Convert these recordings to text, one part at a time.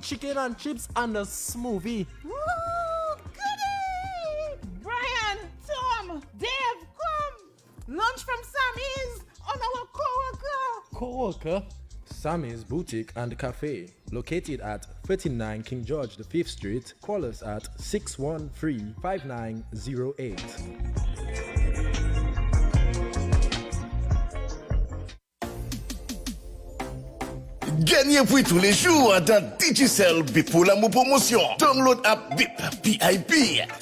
chicken and chips and a smoothie. Woo! Goody! Brian, Tom, Dave, come! Lunch from Sammy's on our co-worker. Co-worker? Sammy's Boutique and Cafe, located at 39 King George V Street. Call us at 613-5908. Gagnez pour tous les jours dans Digicel Bip pour l'amour promotion. Download app Bip, BIP.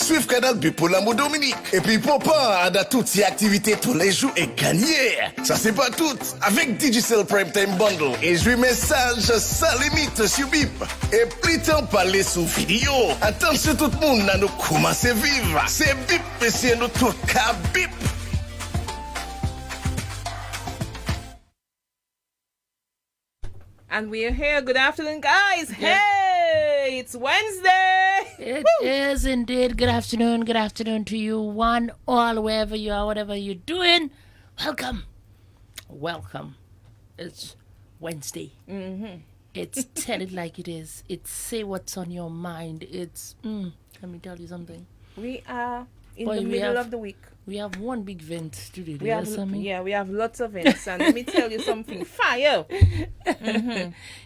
Suive canal Bip pour l'amour Dominique. Et puis papa dans toutes ces activités tous les jours et gagner. Ça c'est pas tout. Avec Digicel Prime Time Bundle et jouer message sans limite sur Bip. Et plus temps parler sous vidéo. Attention tout le monde à nous commencer à vivre. C'est Bip et c'est nous tout cas Bip. And we're here. Good afternoon, guys. Hey, it's Wednesday. It is indeed. Good afternoon to you, one, all, wherever you are, whatever you're doing. Welcome. It's Wednesday. It's tell it like it is. It's say what's on your mind. It's, let me tell you something. We are in Boy, the we middle have- of the week. We have one big event today. We have, Sammy? we have lots of events. And let me tell you something. Fire.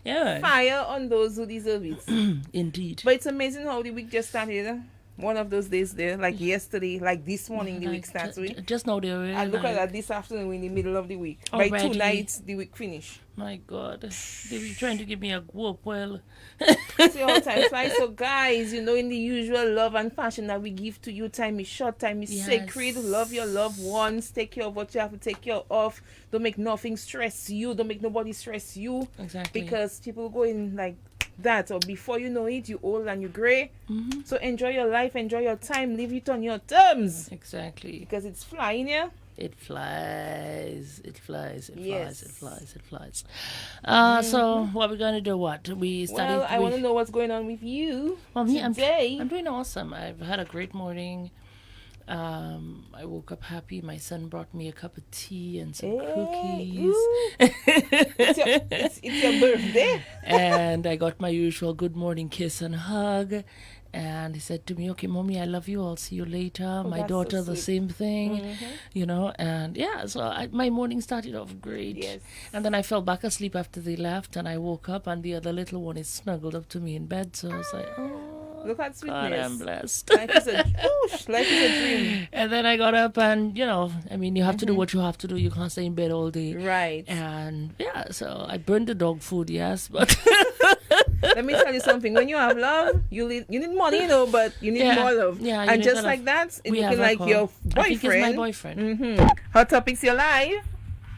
Yeah, Fire on those who deserve it. indeed. But it's amazing how the week just started. One of those days there, like yesterday, like this morning, the week starts with. Just now they're And look at that, this afternoon, we're in the middle of the week. By Already. 2 nights, the week finish. My God, they be trying to give me a whoop. Well, See how time flies. So, guys, you know, in the usual love and passion that we give to you, time is short, time is Yes. sacred. Love your loved ones. Take care of what you have to take care of. Don't make nothing stress you. Don't make nobody stress you. exactly. Because people go in like that, or before you know it, you're old and you're gray. So, enjoy your life, enjoy your time, live it on your terms. Exactly. Because it's flying here. It flies. Yes. It flies. So what we're gonna do? What we started? Well, I want to know what's going on with you me, today. I'm doing awesome. I've had a great morning. I woke up happy. My son brought me a cup of tea and some cookies, Ooh. it's your birthday. and I got my usual good morning kiss and hug. And he said to me, "Okay, mommy, I love you. I'll see you later." My that's so daughter, the sweet. same thing, And yeah, so my morning started off great. Yes. And then I fell back asleep after they left, and I woke up, and the other little one is snuggled up to me in bed. So I was like, "Oh, Look at God, I'm sweetness. blessed." Life is a dream. And then I got up, and you have to do what you have to do. You can't stay in bed all day. Right. And yeah, so I burned the dog food, yes, but Let me tell you something. When you have love, you need money, but you need Yeah. more love. Yeah, you and need just more like love. that, it's we have looking like a your call. I think it's my boyfriend. boyfriend. Hot Topics, you're live.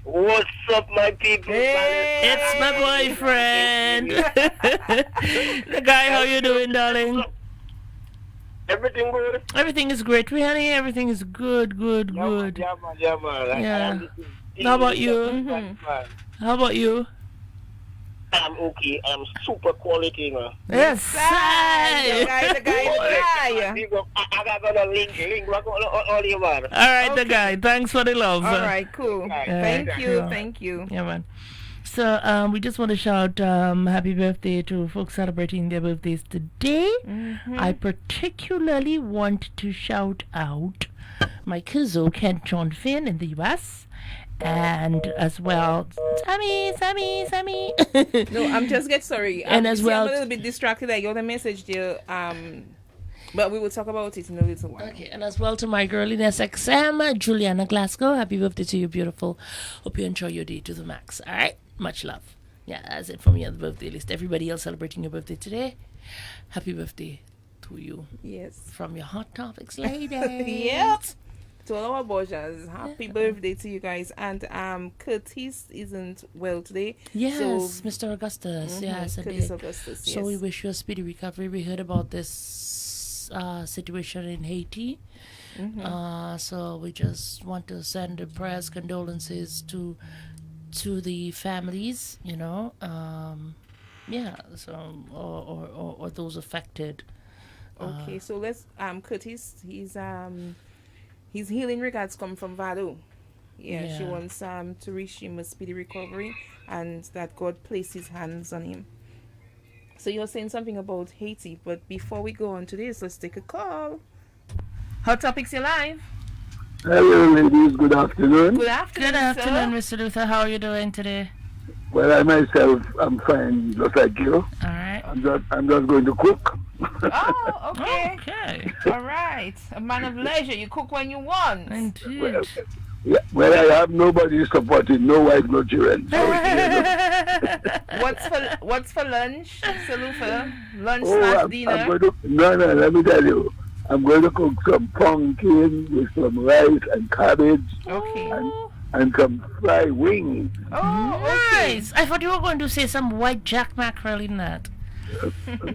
What's up, my people? Hey. It's my boyfriend. The guy, how you doing, darling? Everything good? Everything is great, honey. Everything is good. Yeah, man. Yeah. How about you? How about you? I'm okay. I'm super quality, man. Yes. The guy. Big up. I got a link. All you, man. All right, the guy. Thanks for the love. All right, cool. Yeah. Thank you. Yeah, man. So we just want to shout happy birthday to folks celebrating their birthdays today. I particularly want to shout out my kizzo Kent John Finn in the U.S. and as well Sammy. No, I'm just sorry. And as well- I'm a little bit distracted. I got a message there. But we will talk about it in a little while. Okay, and as well to my girl in SXM, Juliana Glasgow. Happy birthday to you, beautiful. Hope you enjoy your day to the max. All right, much love. Yeah, that's it for me on the birthday list. Everybody else celebrating your birthday today, happy birthday to you Yes. from your Hot Topics lady. Yep. To all our Borgias, happy birthday to you guys. And Curtis isn't well today. Yes, So, Mr. Augustus. Yes, Curtis indeed. Augustus. Yes. So we wish you a speedy recovery. We heard about this situation in Haiti. So we just want to send the prayers, condolences to the families, so or those affected. Okay, so let's Curtis, his healing regards come from Vado. Yeah, she Yeah. wants to wish him a speedy recovery and that God place his hands on him. So you're saying something about Haiti, but before we go on to this, let's take a call. Hot Topics, you're live. Hello, ladies. Good afternoon. Good afternoon, Good afternoon, sir. Mr. Luther. How are you doing today? Well, I myself, I'm fine, just like you. All right. I'm just going to cook. Oh, okay. Okay. All right. A man of leisure. You cook when you want. Indeed. Yeah, well, I have nobody supporting, no white, no children. What's for lunch, Sir Luther? Lunch Oh, slash I'm dinner? going to, no, let me tell you. I'm going to cook some pumpkin with some rice and cabbage Okay. and some fried wings. Oh, okay. Nice. I thought you were going to say some white jack mackerel in that.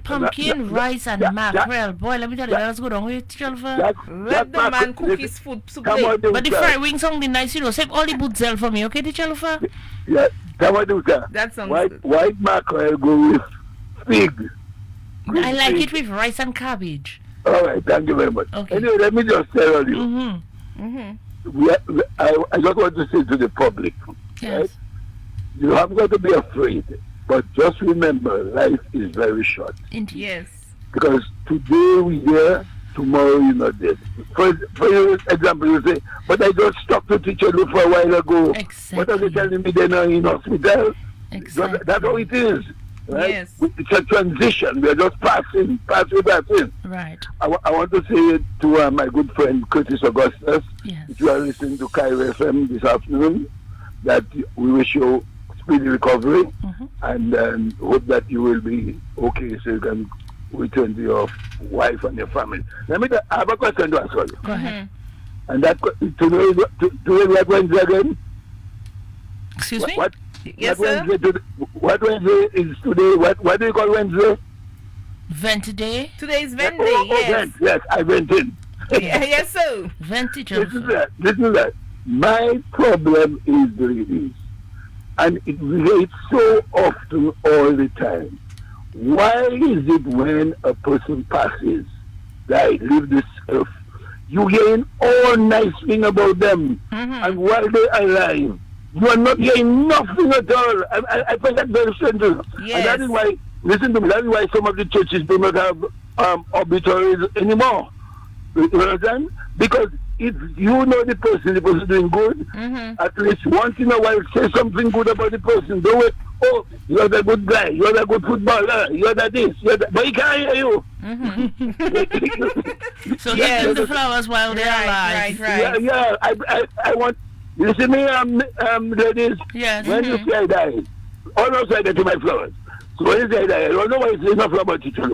Pumpkin, rice, and mackerel. Boy, let me tell you, that's good on with Jalfa. Let the man cook his food. Come on, But the fried wings only nice, you know. Save all the butzel for me, okay, the Jalfa? Yeah, come on, do that. That sounds good. White mackerel go with fig. I like it with rice and cabbage. All right, thank you very much. Okay. Anyway, let me just tell you. Mm-hmm. I just want to say to the public, Yes. right? You haven't got to be afraid, but just remember, life is very short. Indeed. Yes. Because today we here, tomorrow you're not dead. For example, you say, but I just stopped to teacher look for a while ago. Exactly. What are they telling me they're not in hospital? Exactly. That's how it is. Right? Yes. It's a transition. We're just passing. Right. I want to say to my good friend Curtis Augustus, Yes. if you are listening to Cairo FM this afternoon, that we wish you speedy recovery and hope that you will be okay so you can return to your wife and your family. Let me I have a question to ask you. Go ahead. And that today what Wednesday again? Excuse me? What Yes, what sir. Wednesday today, what Wednesday is today? What do you call Wednesday? Vent today? Today's Venday, yes. Vent. Yes, I went in. Yes, sir. Vent it, This is Jalfa. that. My problem is this, and it relates so often all the time. Why is it when a person passes, that leave this earth, you hearing all nice thing about them, and while they're alive, you are not hearing nothing at all. I find that very strange. Yes. And that is why, listen to me, that is why some of the churches do not have obituaries anymore. You understand? Because if you know the person doing good, at least once in a while say something good about the person. Don't wait, oh, you're the good guy, you're the good footballer, you're the this, but he can't hear you. So Yes. give them the flowers while they're alive. Right. Yeah, I want, you see me, ladies, Yes. when you say I die, almost I get to my flowers. So when you say I die, I don't know why it's enough about teacher.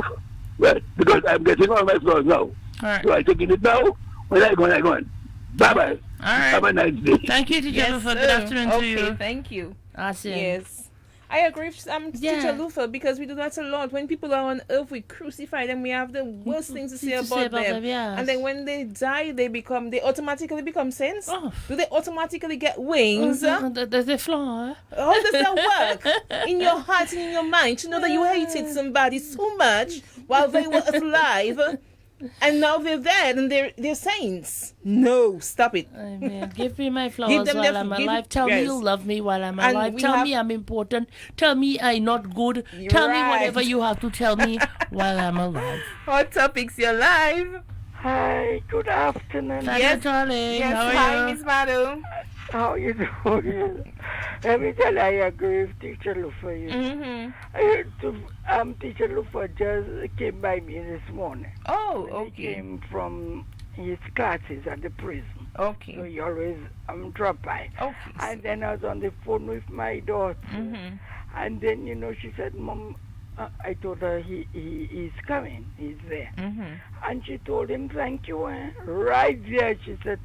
Right? Because I'm getting all my flowers now. All right. So I taking it now. When I go, Bye-bye. All right. Have a nice day. Thank you, Teacher Yes, Luther. sir. Good afternoon to Okay, you. thank you. Awesome. Yes. I agree with Yeah. Teacher Luther because we do that a lot. When people are on earth, we crucify them. We have the worst things to say about them. yes. And then when they die, they automatically become saints. Oh. Do they automatically get wings? The flower. How does that work? In your heart and in your mind, to know that you hated somebody so much while they were alive, and now they're dead and they're saints. No, stop it. Amen. Give me my Give flowers them while their- I'm give- alive. Tell me yes. you love me while I'm And alive. we Tell have- me I'm important. Tell me I'm not good. Tell me Right. whatever you have to tell me while I'm alive. Hot Topics, you're live. Hi, good afternoon. Thank Yes. you, darling. Yes, How hi, are you? Miss Madu. How you doing? Let me tell you, I agree with Teacher Lufa. Mm-hmm. I heard Teacher Lufa just came by me this morning. Oh, He okay. came from his classes at the prison. So Okay. he always drop by. Okay. And then I was on the phone with my daughter. Mm-hmm. And then, she said, Mom, I told her he's coming. He's there. Mm-hmm. And she told him, thank you. Right there, she said,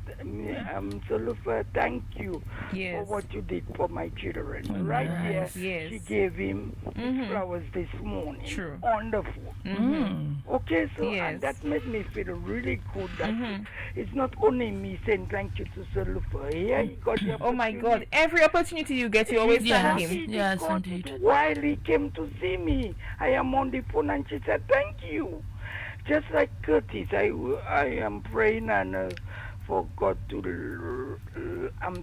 Solufa, thank you Yes. for what you did for my children. Oh, Right nice. there, Yes. she gave him Mhm. flowers this morning. True. Wonderful. Mm-hmm. Okay, so Yes. and that made me feel really good that Mhm. it's not only me saying thank you to Solufa. Here he got the Oh my opportunity. God! Every opportunity you get, you always Yes. thank He him. Yes, got indeed. it while he came to see me. I am on the phone and she said, thank you. Just like Curtis, I am praying and for God to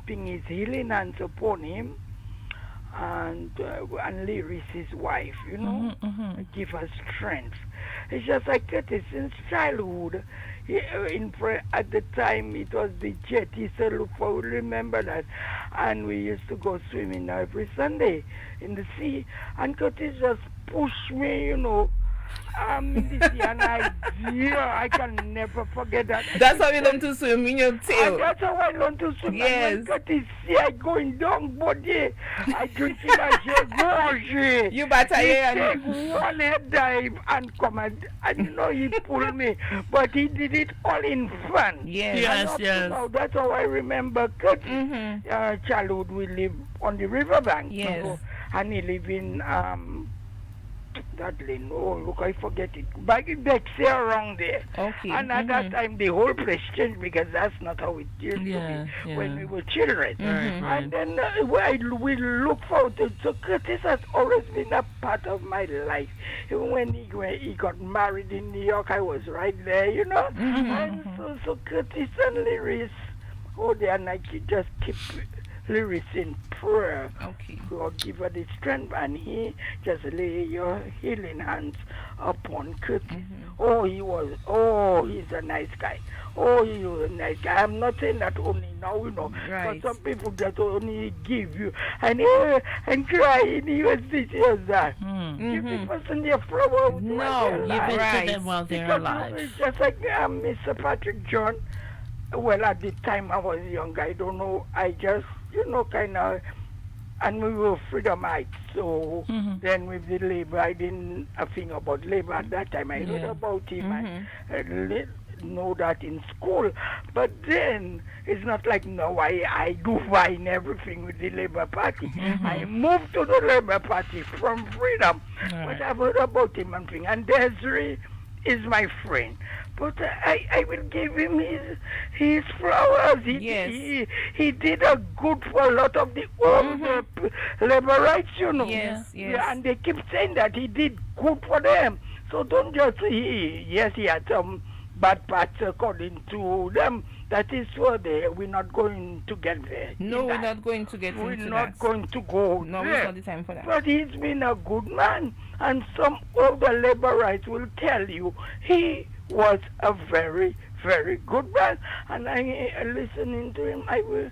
ping his healing hands upon him. and Lyris, his wife, you know, give her strength. It's just like Curtis since childhood. At the time, it was the jet. He said, look for, remember that. And we used to go swimming every Sunday in the sea. And Curtis just pushed me, you know, in the sea. And I can never forget that. That's how you learn to swim in your And tail. that's how I learned to swim. Yes. And when Curtis see I going down, body, I drink it, I say, You better he hear take one head dive and come and you know he pulled me, but he did it all in fun. Yes. Yes, And up to yes. now, that's how I remember Curtis. Childhood we live on the riverbank. Yes. So, and he live in that lane. Oh look, I forget it. Back in Bexley around there. Okay. And at that time the whole place changed because that's not how it used to Yeah, be when yeah. we were children. Right. And then we look forward to it. So Curtis has always been a part of my life. Even when he got married in New York, I was right there, you know. And so Curtis and Lyris, oh, they are like, you just keep Lyris in prayer. Okay. God give her the strength, and he just lay your healing hands upon Curtis. He's a nice guy. Oh, he was a nice guy. I'm not saying that only now, you know. Right. But some people just only give you and cry, and he was this, he was that. Give the person their flower. No, Give Right. it to them while they're Because alive. it's just like Mr. Patrick John. Well, at the time I was young, I don't know. I just, you know, kind of, and we were freedomites. So then with the labor, I didn't think about labor at that time. I heard about him and know that in school. But then it's not like now I do fine everything with the Labour Party. I moved to the Labour Party from freedom. But I've heard about him and thing. And Desiree is my friend. But I will give him his flowers. He did a good for a lot of the old Labourites, you know. Yes. Yeah, and they keep saying that he did good for them. So don't just he had some bad parts according to them. That is where we're not going to get there. No, we're not going to get We're into not that. going to go No, there. it's not the time for that. But he's been a good man. And some older Labourites will tell you he was a very, very good man. And listening to him,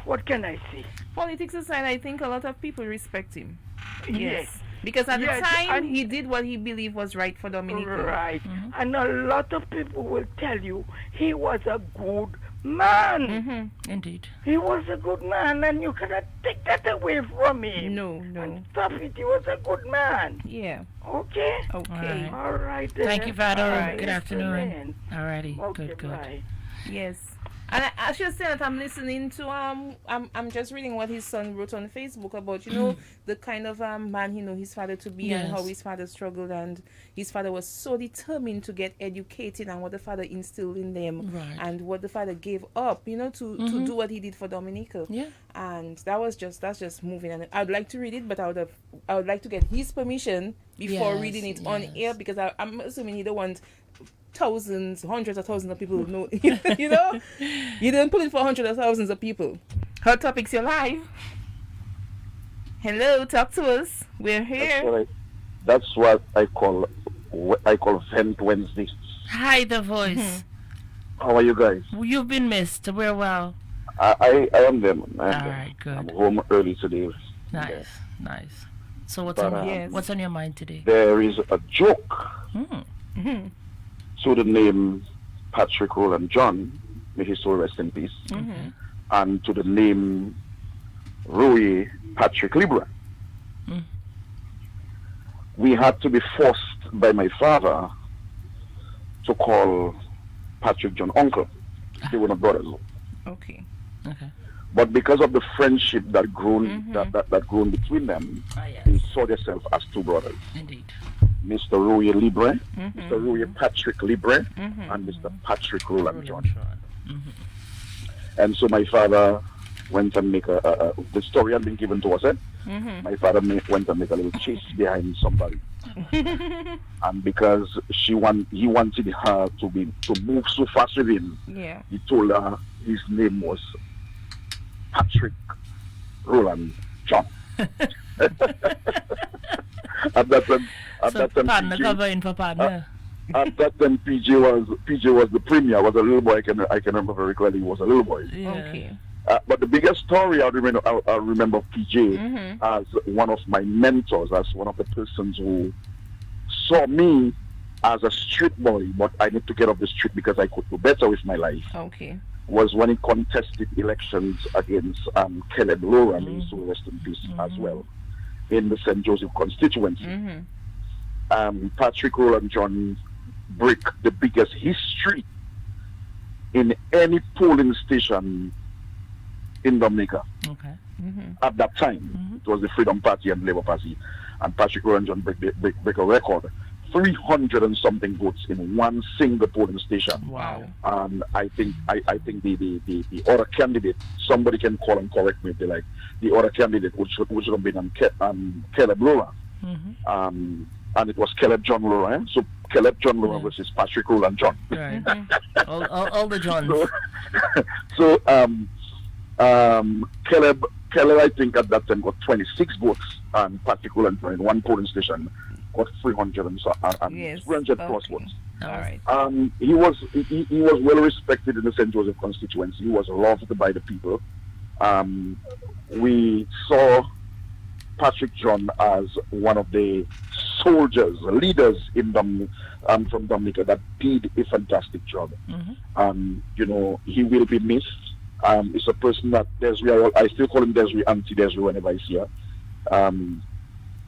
what can I say? Politics aside, I think a lot of people respect him. Yes. Because at Yes, the time, and- he did what he believed was right for Dominica. Right. And a lot of people will tell you he was a good man. Indeed. He was a good man, and you cannot take that away from him. No. And stop it. He was a good man. Yeah. Okay? Okay. All All right. Then. Thank you, Vado. All right. Good afternoon. Then. Alrighty. Okay, Good. bye. Yes. And I should say that I'm listening to I'm just reading what his son wrote on Facebook about, you know, the kind of man he know his father to be and how Yes. his father struggled, and his father was so determined to get educated, and what the father instilled in them, Right. and what the father gave up, you know, to do what he did for Dominica. Yeah. And that's just moving, and I'd like to read it, but I would like to get his permission before Yes, reading it on yes. air, because I'm assuming he don't want thousands, hundreds of thousands of people who know. You know, you didn't put it for hundreds of thousands of people. Hot Topics, you're live. Hello, talk to us. We're here. That's what I call Vent Wednesdays. Hi, The Voice. How are you guys? You've been missed. We're well. I am them. All right, good. I'm home early today. Nice. So what's But, on Yes. what's on your mind today? There is a joke Hmm. to the name Patrick Roland John, may his soul rest in peace, and to the name Roy Patrick Libra. We had to be forced by my father to call Patrick John uncle. They were not brothers. Okay. Okay. But because of the friendship that grown that grown between them, they saw themselves as two brothers. Indeed. Mr. Roy Libre, Mr. Roy Patrick Libre, and Mr. Patrick Roland John. And so my father went and make the story had been given to us. My father went and make a little chase behind somebody. And because he wanted her to move so fast with him, Yeah. he told her his name was Patrick Roland John. At that time, So partner PJ, covering for partner. at that time, PJ was the premier. Was a little boy. I can remember very clearly. He was a little boy. Yeah. Okay. But the biggest story I remember of PJ as one of my mentors, as one of the persons who saw me as a street boy, but I need to get off the street because I could do better with my life. Okay. Was when he contested elections against Caleb Loran, may his soul rest in peace as well, in the St. Joseph constituency. Patrick Roland John break the biggest history in any polling station in Dominica. Okay. At that time, it was the Freedom Party and Labour Party, and Patrick Roland John break a record. 300 and something votes in one single polling station. Wow. And I think the other candidate, somebody can call and correct me if they like, the other candidate which should have been Caleb Laura. And it was Caleb John Laura. So Caleb John Laura versus Patrick Roland John. Right. all the Johns. So Caleb I think at that time got 26 votes, and Patrick Roland John in one polling station got 300 and 300 plus votes. All right. He was well respected in the St. Joseph constituency. He was loved by the people. We saw Patrick John as one of the soldiers, leaders in from Dominica that did a fantastic job. He will be missed. It's a person that Desiree, I still call him Desiree, Auntie Desiree whenever I see her.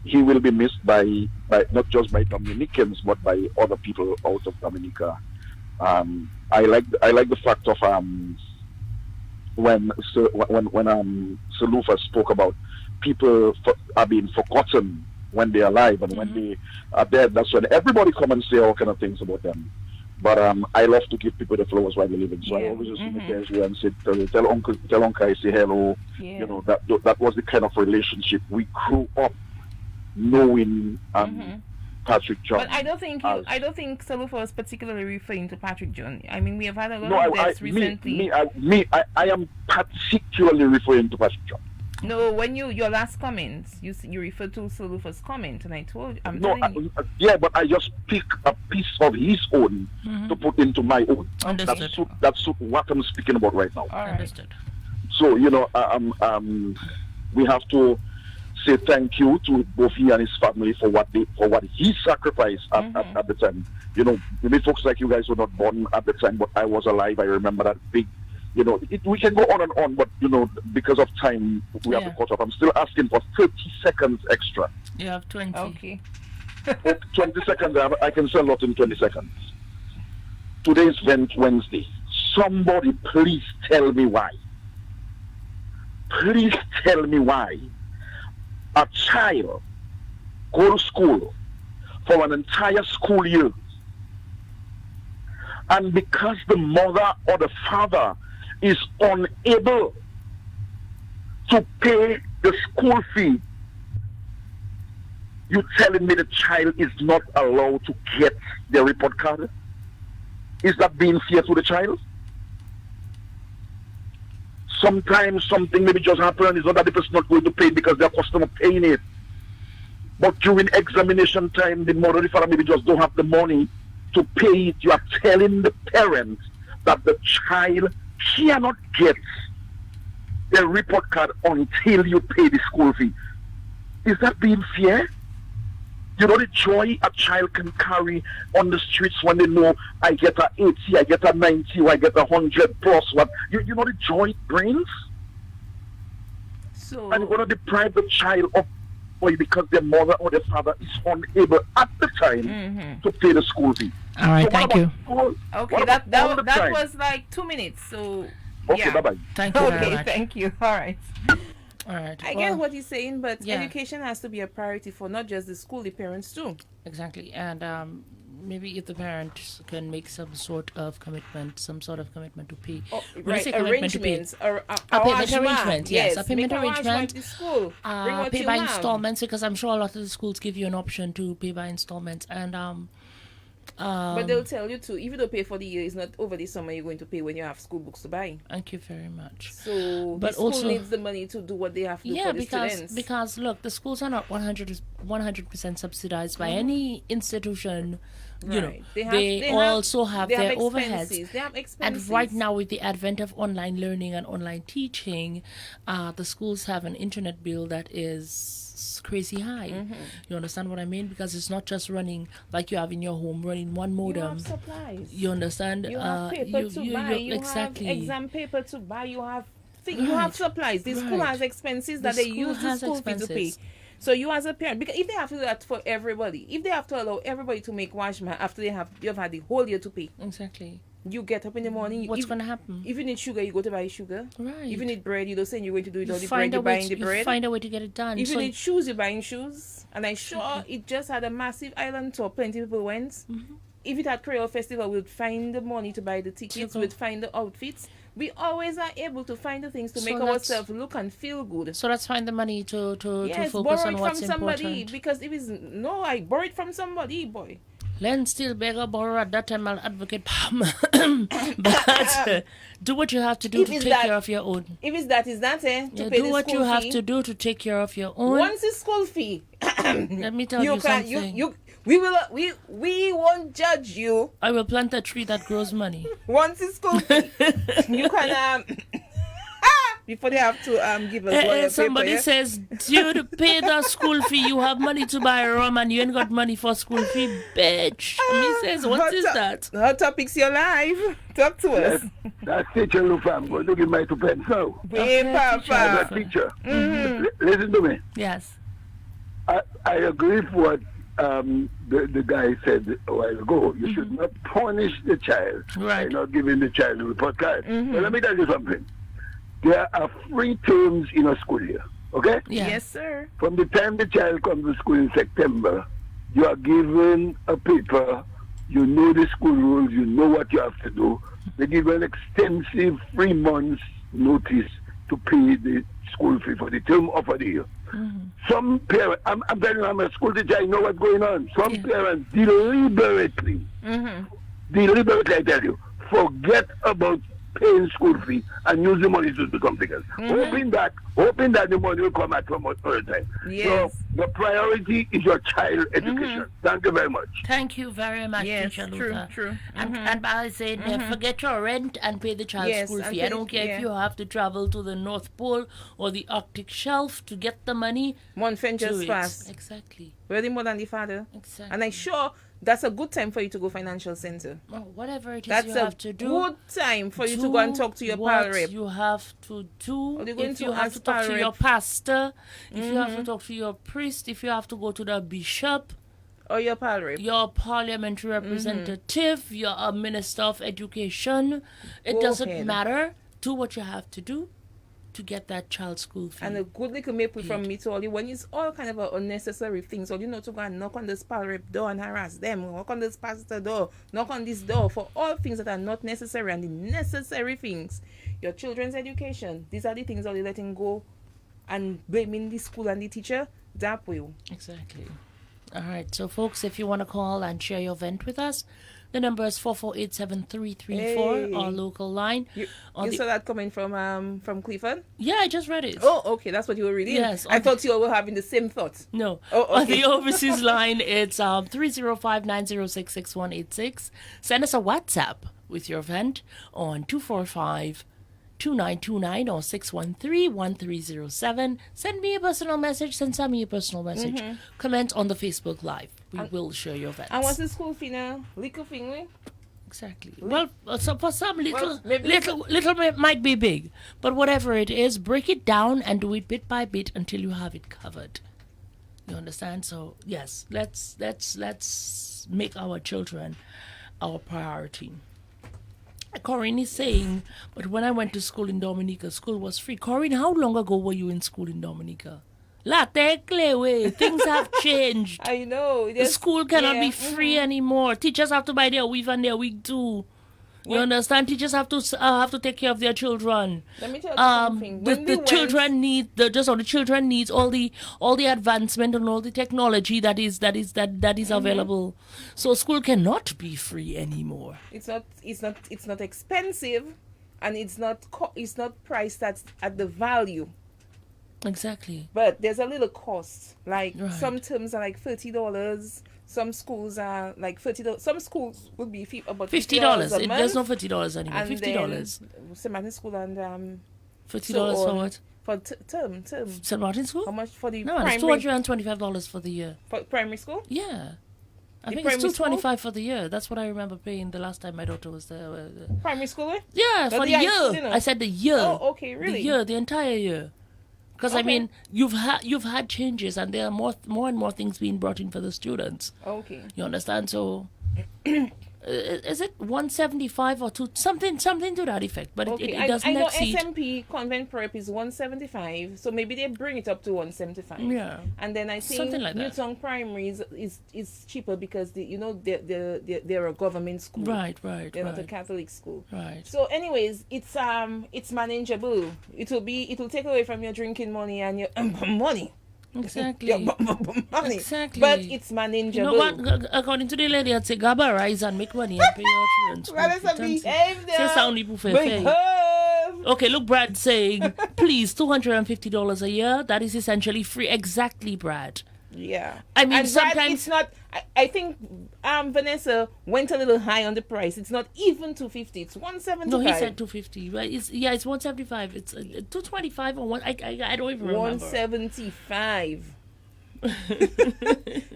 He will be missed by not just by Dominicans but by other people out of Dominica. I like the fact of when Sir Lufa spoke about people are being forgotten when they're alive, and when they are dead, that's when everybody come and say all kind of things about them. But I love to give people the flowers while they're living. So I always just Desiree and say, tell Uncle I say hello. Yeah. You know, that was the kind of relationship we grew up knowing Patrick John. But I don't think Salufa was particularly referring to Patrick John. I mean, we have had a lot of deaths recently. I am particularly referring to Patrick John. No, when your last comments, you referred to Salufa's comment, and I told you, but I just pick a piece of his own to put into my own. Understood. That's what I'm speaking about right now. All right. Understood. So we have to say thank you to both he and his family for what he sacrificed at the time. You know, maybe folks like you guys were not born at the time, but I was alive. I remember that big. You know, we can go on, but you know, because of time, we have to cut off. I'm still asking for 30 seconds extra. You have 20. Okay. 20 seconds. I can sell a lot in 20 seconds. Today's Wednesday. Somebody please tell me why. Please tell me why a child go to school for an entire school year, and because the mother or the father is unable to pay the school fee, you telling me the child is not allowed to get the report card? Is that being fair to the child? Sometimes something maybe just happen and it's not that the person not going to pay it because their customer paying it. But during examination time, the mother or the father maybe just don't have the money to pay it. You are telling the parents that the child cannot get the report card until you pay the school fee. Is that being fair? You know the joy a child can carry on the streets when they know I get a 80, I get a 90, or I get 100 plus what. You know the joy it brings? So And you're going to deprive the child of joy because their mother or their father is unable at the time to pay the school fee. All right, So thank you. okay, that was like 2 minutes. So Okay, yeah. bye-bye. Thank you very Okay, much. thank you. All right. All right. I well, get what he's saying, but yeah. education has to be a priority for not just the school, the parents too. Exactly. And maybe if the parents can make some sort of commitment to pay. Oh, When I say commitment to pay, arrangements or a payment arrangement, yes, a payment make arrangement. with the school. Bring what Pay you by have. installments, because I'm sure a lot of the schools give you an option to pay by installments, and But they'll tell you too, if you don't pay for the year, it's not over the summer you're going to pay when you have school books to buy. Thank you very much. So But the school also- needs the money to do what they have to do Yeah, for the because students. look, the schools are not 100% subsidized by any institution. You know, Right. they also have they their expenses. overheads. They have expenses. And right now, with the advent of online learning and online teaching, the schools have an internet bill that is crazy high. You understand what I mean? Because it's not just running like you have in your home, running one you modem. have supplies. You understand? You have paper to buy. You exactly. have exam paper to buy. You have you have supplies. The school Right. has expenses that The they school use the has school fee to pay. expenses. So you as a parent, because if they have to do that for everybody, if they have to allow everybody to make wash mat after you've had the whole year to pay, Exactly. you get up in the morning. What's if, going to happen? If you need sugar, you go to buy sugar. Right. If you need bread, you don't say you're going to do it all the bread. find You're a way buying the to, bread. you find a way to get it done. If you So- need shoes, you're buying shoes. And I sure it just had a massive island tour. Plenty of people went. Mm-hmm. If it had Creole Festival, we'd find the money to buy the tickets. go. We'd find the outfits. We always are able to find the things to So make let's- ourselves look and feel good. So let's find the money to Yes, focus borrow on it what's from somebody. important. Because if it's no, I borrow it from somebody, boy. Len still beggar borrow at that time I'll advocate Pam. But do what you have to do If to it's take that- care of your own. If it's that, is that eh? To Yeah, pay do the what school you have fee. to do to take care of your own. Once the school fee, Let me tell you, you can something. we won't judge you. I will plant a tree that grows money. Once it's school fee, you can before they have to give us lawyer Somebody paper, yeah? says, due to pay the school fee, you have money to buy rum and you ain't got money for school fee, bitch. Me says, what Hot is to- that? Hot topics your life. Talk to us. That's teacher Lufa. I'm going to give my 2 pence now. Hey, Okay, As Papa. a teacher. Mm-hmm. Listen to me. Yes. I agree with what the guy said a while ago. You should not punish the child by Right. not giving the child a report card. But let me tell you something. There are 3 terms in a school year. Okay? Yeah. Yes, sir. From the time the child comes to school in September, you are given a paper. You know the school rules. You know what you have to do. They give an extensive 3 months notice to pay the school fee for the term or for the year. Some parents, I'm telling you, I'm a school teacher, I know what's going on. Some parents deliberately, I tell you, forget about paying school fee and use the money to do something else. Hoping that the money will come at some other time. Yes. So the priority is your child education. Thank you very much. Thank you very much, Yes, Teacher true, Luther. true. And by saying, forget your rent and pay the child's Yes, school and fee. pay- I don't care yeah. if you have to travel to the North Pole or the Arctic Shelf to get the money. One friend Do just it. fast. Exactly. Really more than the father. Exactly. And I'm sure that's a good time for you to go financial center. Oh, whatever it is That's you a have to do. good time for you to go and talk to your what pal rep. you have to do. Or you're going If to you have to ask talk pal to your rep. pastor, if you have to talk to your priest, if you have to go to the bishop, Or your pal rep. your parliamentary representative, you're a minister of education. It Go doesn't ahead. matter. Do what you have to do to get that child's school fee. And a good little maple from me to all you when it's all kind of unnecessary things. Or you know to go and knock on this pal rep door and harass them, knock on this pastor door, knock on this door for all things that are not necessary and the necessary things. Your children's education. These are the things that you're letting go and blaming the school and the teacher. That will. Exactly. All right. So, folks, if you want to call and share your event with us, the number is 448-7334, Hey. our local line. You On the- saw that coming from Clifford? Yeah, I just read it. Oh, okay, that's what you were reading. Yes, I on thought you were having the same thought. No. Oh, On okay. the overseas line, it's 305-906-6186. Send us a WhatsApp with your event on 245-2929 or 613-1307. Send me a personal message. Send Sammy a personal message. Comment on the Facebook Live. We will share your events. And what's the school fee now? Little thing, we? Exactly. Well, so for some little, maybe- little might be big, but whatever it is, break it down and do it bit by bit until you have it covered. You understand? So yes, let's make our children our priority. Corinne is saying, but when I went to school in Dominica, school was free. Corinne, how long ago were you in school in Dominica? Things have changed. I know. The school cannot yeah, be free anymore. Teachers have to buy their weave and their wig too. You understand? Teachers have to take care of their children. Let me tell you something. The children need the children needs all the advancement and all the technology that is available. So school cannot be free anymore. It's not expensive, and it's not priced at the value. Exactly. But there's a little cost. Like Right. some terms are like $30. Some schools are like $30. Some schools would be about $50. a month. There's no $50 anymore. And $50. then St. Martin's School and $50 for what? for term. St. Martin's School? How much for the No, it's primary $225 for the year. for primary school? Yeah. I The think it's primary school? $225 for the year. That's what I remember paying the last time my daughter was there. Primary school? Eh? Yeah, But for the the high school, year. you know. I said the year. Oh, okay, really? The year, the entire year. Because I Okay. mean, you've had changes, and there are more and more things being brought in for the students. Okay. You understand? So, is it 175 or something to that effect? But Okay, it doesn't I know exceed. SMP convent prep is 175, so maybe they bring it up to 175. Yeah. And then I think Something like that. Newton Primary is cheaper because they're a government school. Right. They're not a Catholic school. Right. So anyways, it's manageable. It'll take away from your drinking money and your money. Exactly. Your money. Exactly. But it's You manageable. know what? According to the lady, I'd say Gaba rise and make money and pay your children's Well, it's a school fees. behave there. Say sound people fair. Behave. Okay, look, Brad saying, please, $250 a year. That is essentially free. Exactly, Brad. Yeah. I mean, and Brad, sometimes- it's not. I think Vanessa went a little high on the price. It's not even 250. It's 175. No, he said 250. Right? It's 175. It's 225 or one. I don't even remember. 175.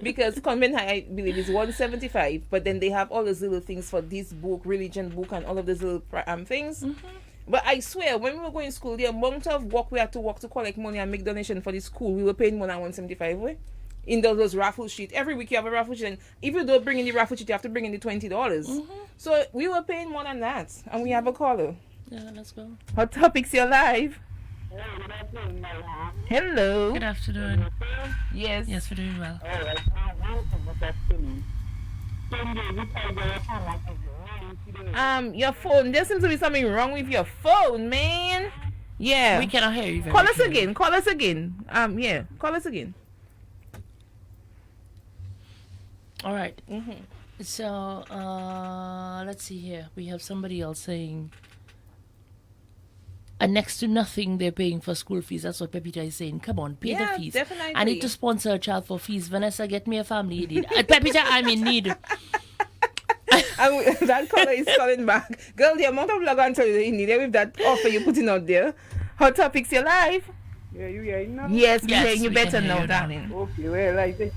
Because convent high, I believe, is 175. But then they have all those little things for this book, religion book, and all of those little things. Mm-hmm. But I swear, when we were going to school, the amount of work we had to walk to collect money and make donation for the school, we were paying more than 175. Way. In those raffle sheet, every week you have a raffle sheet, and if you don't bring in the raffle sheet, you have to bring in the $20. So we were paying more than that, and we have a caller. Yeah, let's go. Hot Topics, you're live. Hello. Good afternoon. Yes. Yes, we're doing well. Your phone. There seems to be something wrong with your phone, man. Yeah. We cannot hear you very Call us clearly. again. Call us again. Yeah. Call us again. All right. So, let's see here. We have somebody else saying, next to nothing they're paying for school fees. That's what Pepita is saying. Come on, pay Yeah, the fees. definitely. I need to sponsor a child for fees. Vanessa, get me a family in need. Pepita, I'm in need. That caller is calling back. Girl, the amount of log on to you need with that offer you're putting out there. Hot Topics, you're live. Yeah, you hear now? Yes, Yes, we're hearing you we better can hear now, you now. darling. Okay, well, I think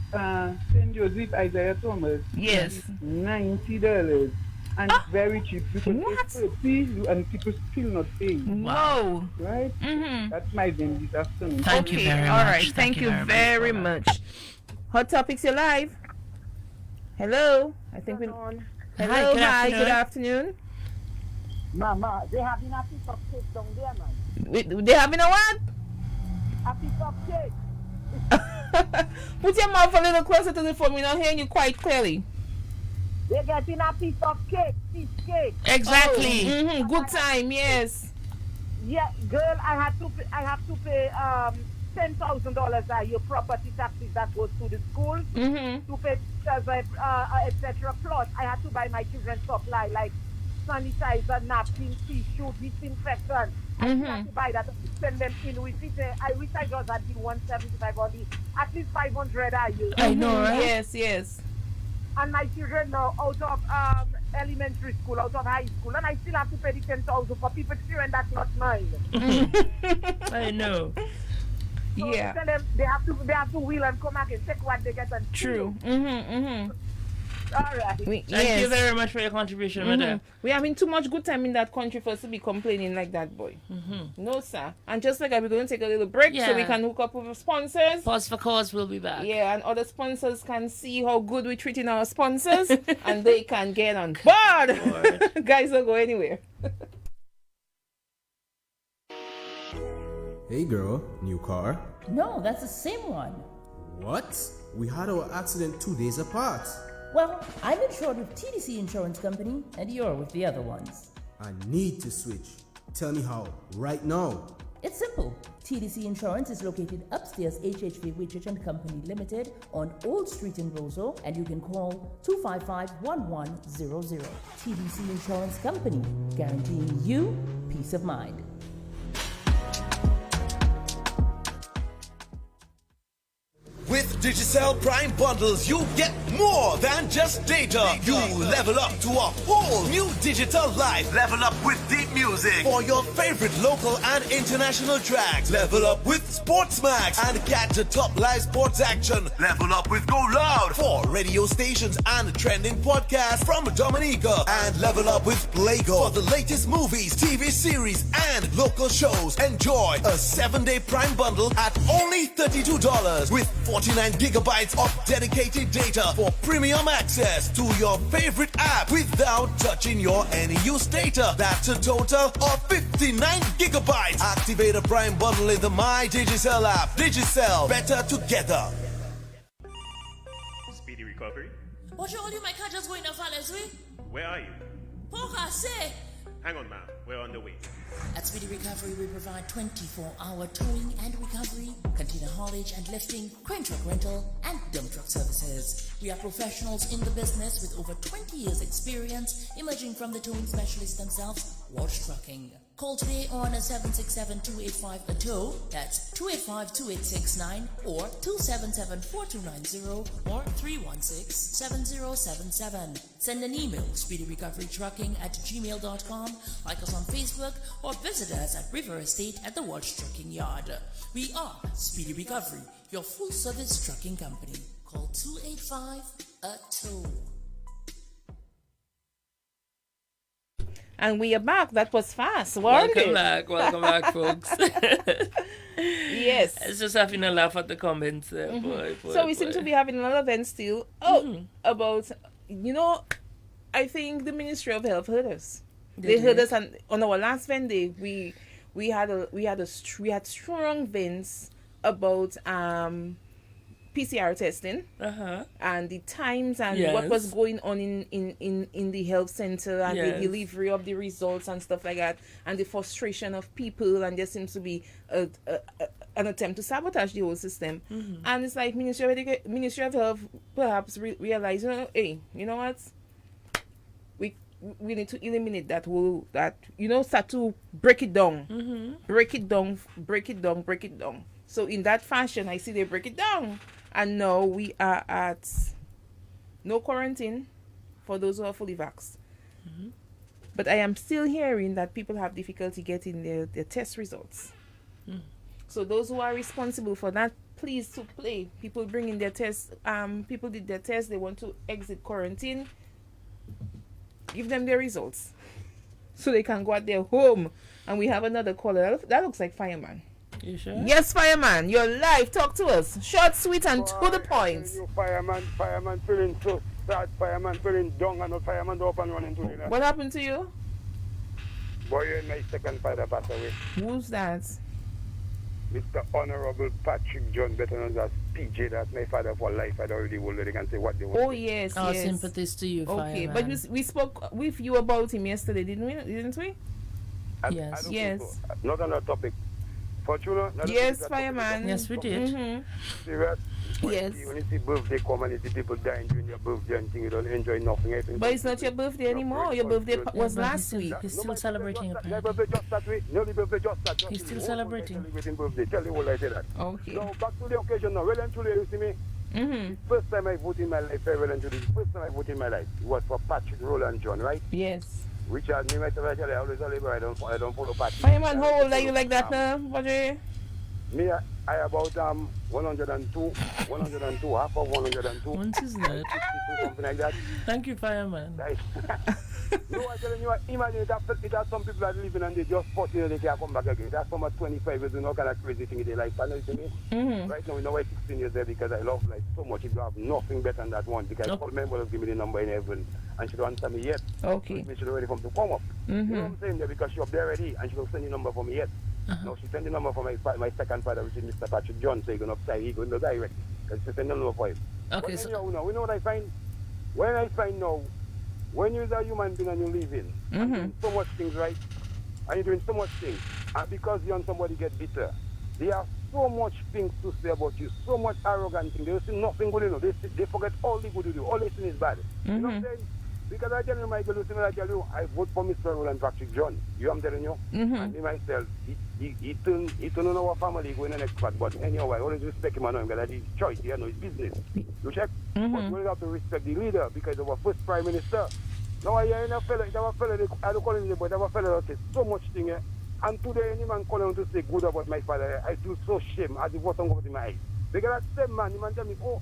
St. Joseph Isaiah Thomas. Yes. $90. And it's very cheap because What? it's 30 and people still not paying. Whoa. Right? That's my then this afternoon. Thank you very all much. right. Thank you very much. Hot Topics, you're live. Hello. I think we. Hello. Hi, good Good afternoon. afternoon. Mama, they having a piece of cake down there, man. They having a what? A piece of cake. Put your mouth a little closer to the phone. We're not hearing you quite clearly. They're getting a piece of cake, fish cake. Exactly. Good time. Yes. Yeah, girl, I have to pay $10,000 a year property taxes that goes to the school to pay etc. Plus, I had to buy my children's supply like sanitizer, napkin, tissue, disinfectant. I have to buy that, send them in with it. I wish I just had the 175 or the at least 500 a year. I know, right? Yes. And my children now out of elementary school, out of high school, and I still have to pay the 10,000 for people's children. That's not mine. I know. So Yeah. tell them they have to wheel and come back and take what they get and True. All right. Thank you very much for your contribution, madam. We're having too much good time in that country for us to be complaining like that, boy. No, sir. And just like that, we're going to take a little break so we Yeah. can hook up with our sponsors. Pause for cause, we'll be back. Yeah, and other sponsors can see how good we're treating our sponsors and they can get on board. Guys, don't go anywhere. Hey girl, new car? No, that's the same one. What? We had our accident 2 days apart. Well, I'm insured with TDC Insurance Company, and you're with the other ones. I need to switch. Tell me how. Right now. It's simple. TDC Insurance is located upstairs HHV Witchich and Company Limited on Old Street in Roseau, and you can call 255-1100. TDC Insurance Company, guaranteeing you peace of mind. With Digicel Prime bundles, you get more than just data. You level up to a whole new digital life. Level up with deep music for your favorite local and international tracks. Level up with Sportsmax and catch the top live sports action. Level up with Go Loud for radio stations and trending podcasts from Dominica. And level up with Playgo for the latest movies, TV series, and local shows. Enjoy a 7-day Prime bundle at only $32 with 49 gigabytes of dedicated data for premium access to your favorite app without touching your any use data. That's a total of 59 gigabytes. Activate a Prime bundle in the My Digicel app. Digicel, better together. Speedy recovery. What you holding my car just going to fall as we? Where are you? Poker say. Hang on, ma'am. We're on the way. At Speedy Recovery, we provide 24-hour towing and recovery, container haulage and lifting, crane truck rental, and dump truck services. We are professionals in the business with over 20 years experience, emerging from the towing specialists themselves, Walsh Trucking. Call today on 767-285-A-TOW, that's 285-2869, or 277-4290, or 316-7077. Send an email, speedyrecoverytrucking@gmail.com, like us on Facebook, or visit us at River Estate at the Walsh Trucking Yard. We are Speedy Recovery, your full-service trucking company. Call 285-A-TOW. And we are back. That was fast, wasn't it? Welcome back, folks. Yes. It's just having a laugh at the comments. Boy, So we seem to be having another event still. About, I think the Ministry of Health heard us. They heard us, and on our last event day, we had strong events about PCR testing and the times and what was going on in the health center and the delivery of the results and stuff like that, and the frustration of people, and there seems to be an attempt to sabotage the whole system. And it's like Ministry of Health perhaps realize, hey, you know what, we need to eliminate that whole start to break it down, break it down. So in that fashion, I see they break it down. And now we are at no quarantine for those who are fully vaxxed. But I am still hearing that people have difficulty getting their test results. So those who are responsible for that, please to play. People bring in their tests. People did their test. They want to exit quarantine. Give them their results so they can go at their home. And we have another caller. That looks like Fireman. You sure? Yes, Fireman. You're live. Talk to us. Short, sweet, and to the point. Fireman feeling so sad. Fireman feeling down, and the fireman up and running to the left. What happened to you? Boy, my second father passed away. Who's that? Mr. Honorable Patrick John, better known as PJ. That's my father for life. I don't really will. They can say what they want. Oh yes, Our yes. sympathies to you, Okay, Fireman. but we spoke with you about him yesterday, didn't we? Yes. Yes. So. Not on that topic. Fortuna? Yes, Fireman. Yes, we did. Serious? Yes. When you see birthday come and you see people dying during your birthday and thing, you don't enjoy nothing. But it's not your birthday anymore. Your birthday was last week. He's still celebrating My birthday just that week. No, the birthday just that. He's still celebrating. Birthday. Tell you what I say that. Okay. So back to the occasion now. Well and truly, you see me? First time I voted in my life, well and truly, first time I voted in my life, it was for Patrick Roland John, right? Yes. Richard, me myself, I always a labor. I don't follow Patrick. Fireman, how old are you like that now, Roger? Me, I about 102, half of 102. Once is that? Something like that. Thank you, Fireman. Right. No, I'm telling you, imagine it has some people that living and they just 40 years, they can't come back again. That's some 25 years, you know, kind of crazy thing in their life. And you see me? Right now, we know I'm 16 years there because I love life so much. If you have nothing better than that one, because all member will give me the number in heaven and she don't answer me yet. Okay. She should already come to come up. You know what I'm saying? There because she up there already and she will send the number for me yet. No, she sent the number for my second father, which is Mr. Patrick John, so you're going to upside, he going to direct. Because she sent the number for him. Okay, but so... anyhow, we know what I find? when I find now, when you're a human being and you live in, and doing so much things right, and you're doing so much things, and because you and somebody get bitter, they have so much things to say about you, so much arrogant things. They see nothing good, you know. They forget all the good you do. All they see is bad. You know what I'm saying? Because I tell you, Michael, listen, I tell you, I vote for Mr. Roland Patrick John. You know what I'm telling you? And me myself, he turned on our family going in the next part. But anyhow, I always respect him and know him because that's his choice, you know, his business. You check? But we have to respect the leader because our first prime minister. Now I hear a fella, I don't call him, but a fella that says so much thing here. And today, any man calling to say good about my father, I feel so shame as the water comes in my eyes. Because that same man, the man tell me, oh,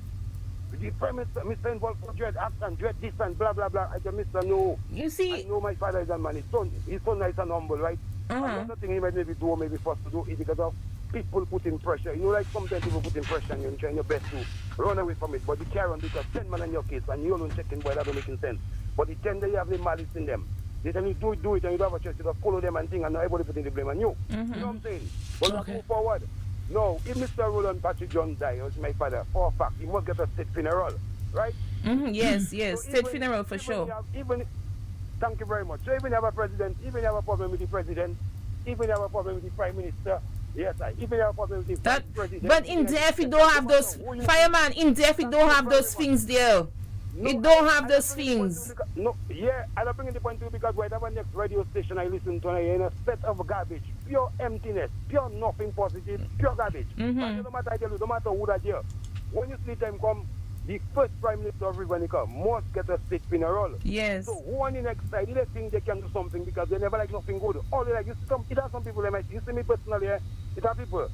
the prime minister, Mr. involved for dread acts and dread this and blah, blah, blah. I tell Mr. No. You see, I know my father is a man. He's so nice and humble, right? Another thing he might maybe do, maybe first to do is because of people putting pressure. You know, like sometimes people putting pressure on you and trying your best to run away from it. But you carry on because 10 men in your case and you alone checking, boy, that don't make sense. But the 10 you have the malice in them. They tell you do it, and you don't have a choice. You just follow them and think, and not everybody putting the blame on you. You know what I'm saying? But let's move forward. No, if Mr. Roland Patrick John died, was my father, for a fact, he must get a state funeral, right? Yes, So state funeral for sure. Thank you very much. So even you have a president, even you have a problem with the president, even you have a problem with the prime minister, yes, even you have a problem with the vice president. But in death, you don't have those, fireman, in death, you don't have those things there. No, you don't have those things. No, yeah, I don't bring the point to you because whatever next radio station I listen to, I hear a set of garbage, pure emptiness, pure nothing positive, pure garbage. But no matter I tell you, no matter who that here, when you see time come, the first prime minister of Rivanica must get a state funeral. Yes. So who on the next side, they think they can do something because they never like nothing good. All they like, it has some people that might see. You see me personally, it has people.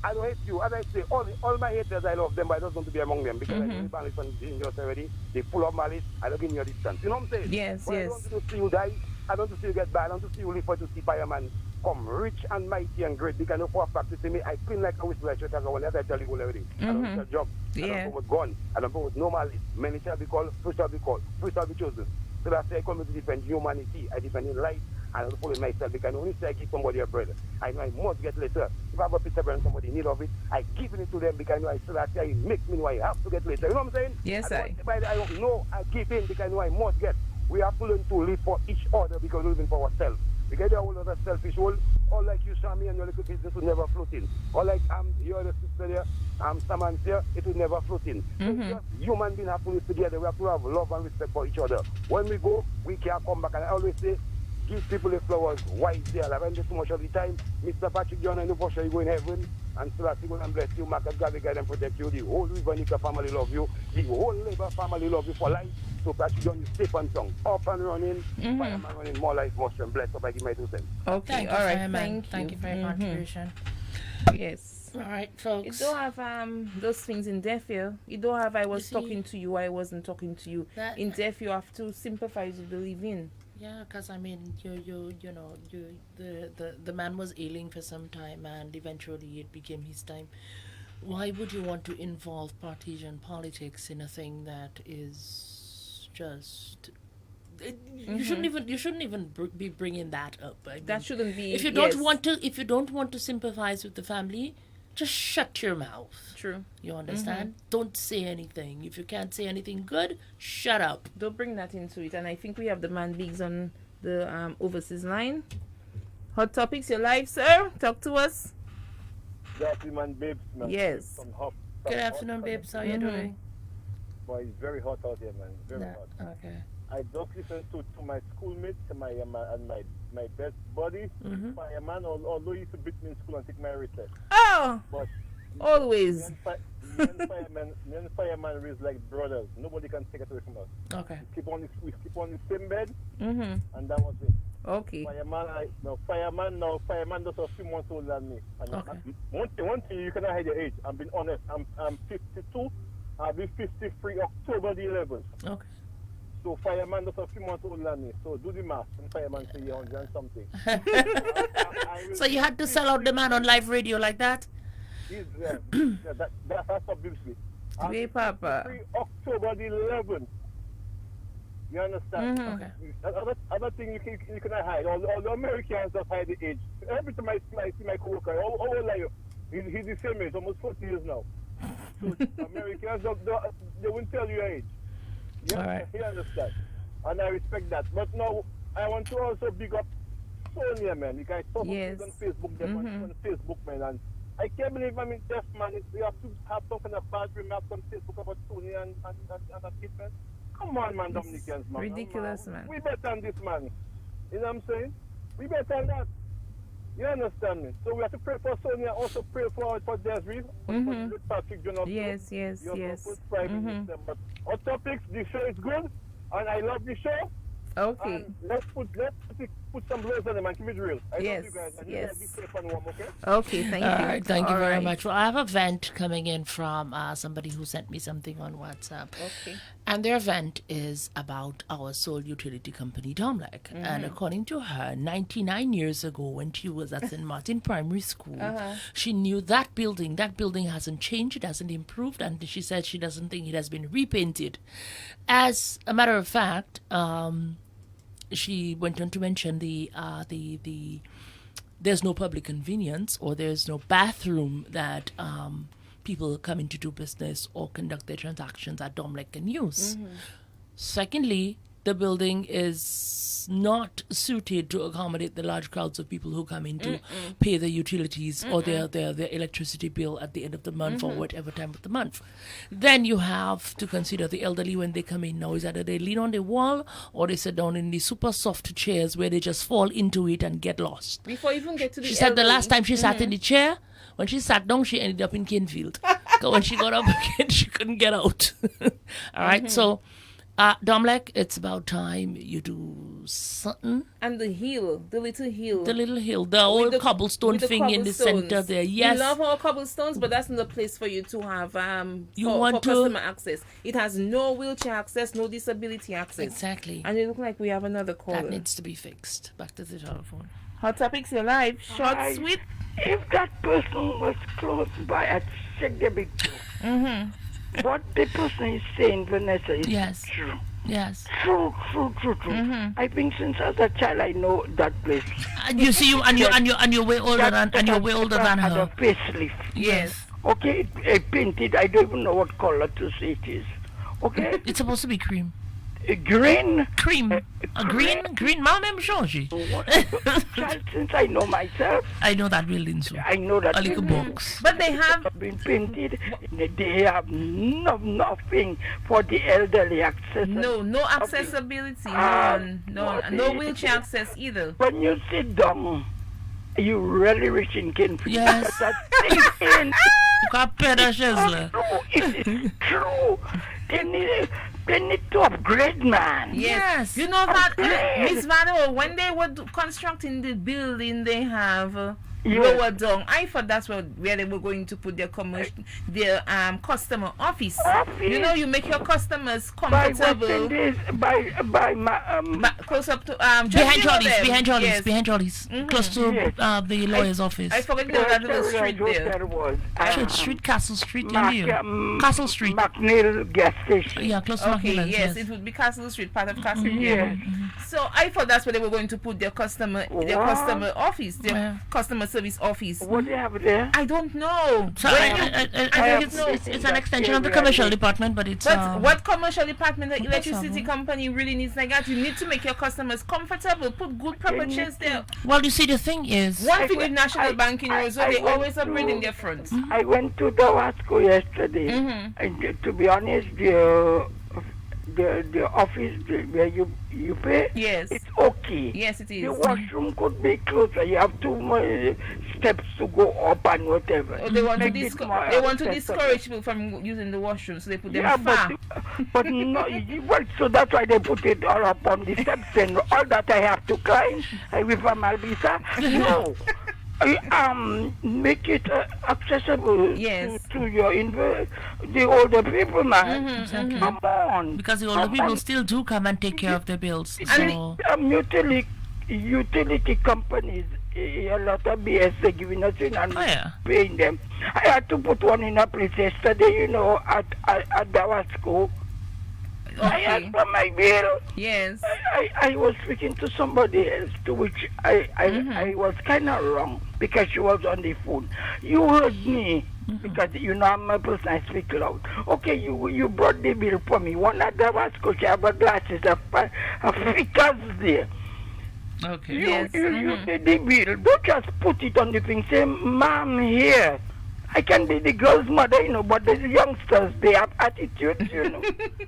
I don't hate you. As I say, all my haters, I love them, but I don't want to be among them because I know the malice and dangerous already. They full of malice. I don't give you a distance. You know what I'm saying? Yes, but I don't want to see you die. I don't want to see you get bad. I don't want to see you live for to see fireman come rich and mighty and great. Because I know for a fact, you see me, I clean like a whistle. I should have one. As I tell you already. I don't do a job. I don't go with gun. I don't go with no malice. Many shall be called, few shall be called, few shall be chosen. So that's why I come to defend humanity. I defend life. And I don't follow myself because only say I give somebody a bread. I know I must get later. If I have a pizza bread and somebody in need of it, I give it to them because I know I still have to make me know I have to get later. You know what I'm saying? Yes, I don't know. I give in because I know I must get. We have to learn to live for each other because we're living for ourselves. Because they're all other selfish all like you, Shami, and your little business would never float in. Or like your other sister there, Samantha here, it would never float in. So just human beings have to live together. We have to have love and respect for each other. When we go, we can't come back. And I always say, give people the flowers while they are alive. And too much of the time, Mr. Patrick John, I know for sure you go in heaven. And so that you go and bless you, Marcus Garvey, guide and protect you. The whole Rivanica family love you. The whole Labour family love you for life. So Patrick John, you safe and strong. Up and running. Fireman running more life, more strength. Bless up, I give my 2 cents. Okay, all right. Thank you for your contribution. Yes. All right, folks. You don't have those things in deaf here. You don't have I was talking to you, I wasn't talking to you. In deaf, you have to sympathize with the living. Yeah, because I mean, the man was ailing for some time, and eventually it became his time. Why would you want to involve partisan politics in a thing that is just? You shouldn't even be bringing that up. I mean, that shouldn't be. If you don't want to sympathize with the family, just shut your mouth. True. You understand? Don't say anything. If you can't say anything good, shut up. Don't bring that into it. And I think we have the man Biggs on the overseas line. Hot topics, your life, sir. Talk to us. Good afternoon, babes. Yes. Good afternoon, babes. How you doing? Boy, it's very hot out here, man. Very hot. Okay. I just listened to my schoolmates and my best buddy, fireman, although he used to beat me in school and take my recess. Oh! But always. Me and fireman raised like brothers. Nobody can take it away from us. Okay. We keep on the same bed, and that was it. Okay. Fireman just a few months older than me. And okay. One thing you cannot hide your age. I'm being honest. I'm 52. I'll be 53 October the 11th. Okay. So fireman just a few months older than me. So do the math. And fireman say you're 100 and something. So you had to sell out the man on live radio like that? That's obviously. Hey, Papa. October the 11th. You understand? Okay. Other thing you cannot hide. All the Americans just hide the age. Every time I see my coworker, how old are you? He's the same age, almost 40 years now. So Americans, they won't tell you your age. Yeah, All right. he understand. And I respect that. But now, I want to also big up Sonia, man. Because I saw Yes. on Facebook, them on Facebook, man. And I can't believe, I mean, deaf man, we have to have some kind of bad remarks on Facebook about Sonia and that kid, man. Come on, man, Dominicans, man. Ridiculous, man. We better than this, man. You know what I'm saying? We better than that. You understand me? So we have to pray for Sonia, also pray for Desiree, for Patrick Jonathan. Yes. But our topics, the show is good, and I love the show. Okay. And let's put some blows on them and keep it real. I Yes, love you guys. And yes. be safe and warm, okay? Okay, thank you. All right, thank you All very right. much. Well, I have a vent coming in from somebody who sent me something on WhatsApp. Okay. And their vent is about our sole utility company, Domlec. And according to her, 99 years ago, when she was at St. Martin Primary School, she knew that building hasn't changed, it hasn't improved, and she said she doesn't think it has been repainted. As a matter of fact, she went on to mention there's no public convenience, or there's no bathroom that people coming to do business or conduct their transactions at Domlec can use. Secondly, the building is not suited to accommodate the large crowds of people who come in to pay their utilities or their electricity bill at the end of the month or whatever time of the month. Then you have to consider the elderly when they come in now. Is either they lean on the wall or they sit down in the super soft chairs where they just fall into it and get lost. Before you even get to the She said the elderly- last time she sat in the chair, when she sat down, she ended up in Kinfield. 'Cause when she got up again, she couldn't get out. All right, so Domlec, it's about time you do something. And the hill, the little hill. The little hill, the old cobblestone with the thing in the cobblestones. center there. Yes. We love our cobblestones, but that's not the place for you to have You for want to- customer access. It has no wheelchair access, no disability access. Exactly. And it looks like we have another caller. That needs to be fixed. Back to the telephone. Hot topics, your live, short, Hi. sweet. If that person was close by, I'd check the big toe. What the person is saying, Vanessa, is Yes. true. Yes. True. I think since as a child I know that place. And you see, and you're way older than A her. facelift. Yes. Okay, painted. I don't even know what color to say it is. Okay. It's supposed to be cream. Green. Cream. A green. Mom, I'm sure she. Child, since I know myself. I know that building too. I know that. A little building. box. But they have been painted. They have nothing for the elderly access. no accessibility, no wheelchair access either. When you sit down, you really reach in Kinfield. Yes. That thing in. You got better, Shazla. It is true. They need to upgrade, man. Yes. You know that, Miss Vado, when they were constructing the building, they have lower down. I thought that's where they were going to put their customer office. You know, you make your customers comfortable. Close up to behind Charlie's, close to the lawyer's office. I forgot that little street there. Street, Castle Street, Castle Street. McNeil gas station. Yeah, close to Okay, McNeil's, yes, it would be Castle Street, part of Castle Street. Yes. So I thought that's where they were going to put their customer office, their customer service office. What do you have there? I don't know. So I think it's an extension of the commercial department, but it's. But what commercial department, the electricity company really needs like that? You need to make your customers comfortable. Put good proper chairs there. Well, you see, the thing is, one thing with National Bank in Roseau, they always upgrade in their front. I went to the Wasco yesterday, and to be honest, the office where you pay, yes, it's okay. Yes, it is. The washroom could be closer. You have too many steps to go up and whatever. Oh, they want to accessible. discourage people from using the washroom, so they put them far. But no, well, so that's why they put it all up on the steps, and all that I have to climb with a Malvisa. No. Make it accessible to your the older people, man. Exactly. Come on. Because the older people still do come and take care of their bills. So. Utility companies, a lot of BS they're giving us in and paying them. I had to put one in a place yesterday, at Dawasco. I asked for my bill. Yes. I was speaking to somebody else, to which I was kind of wrong because she was on the phone. You heard me because you know I'm a person, I speak loud. Okay, you brought the bill for me. One of them was coach, I have glasses of figures there. Okay. You did the bill. Don't just put it on the thing. Say, Mom, here. I can be the girl's mother, you know, but the youngsters, they have attitudes, you know.